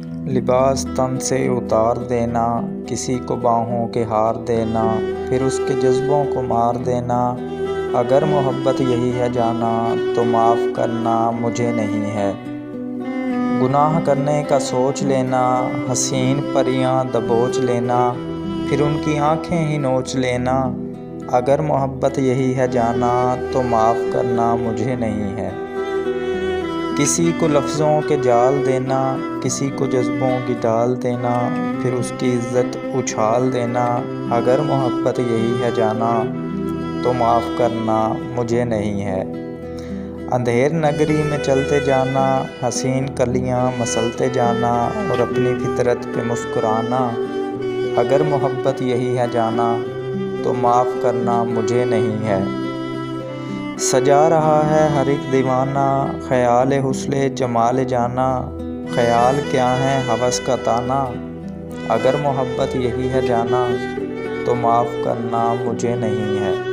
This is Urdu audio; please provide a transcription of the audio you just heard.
لباس تن سے اتار دینا، کسی کو باہوں کے ہار دینا، پھر اس کے جذبوں کو مار دینا۔ اگر محبت یہی ہے جانا تو معاف کرنا مجھے نہیں ہے۔ گناہ کرنے کا سوچ لینا، حسین پریاں دبوچ لینا، پھر ان کی آنکھیں ہی نوچ لینا۔ اگر محبت یہی ہے جانا تو معاف کرنا مجھے نہیں ہے۔ کسی کو لفظوں کے جال دینا، کسی کو جذبوں کی ڈال دینا، پھر اس کی عزت اچھال دینا۔ اگر محبت یہی ہے جانا تو معاف کرنا مجھے نہیں ہے۔ اندھیر نگری میں چلتے جانا، حسین کلیاں مسلتے جانا اور اپنی فطرت پہ مسکرانا۔ اگر محبت یہی ہے جانا تو معاف کرنا مجھے نہیں ہے۔ سجا رہا ہے ہر ایک دیوانہ، خیال حسن جمال جانا۔ خیال کیا ہے ہوس کا تانا۔ اگر محبت یہی ہے جانا تو معاف کرنا مجھے نہیں ہے۔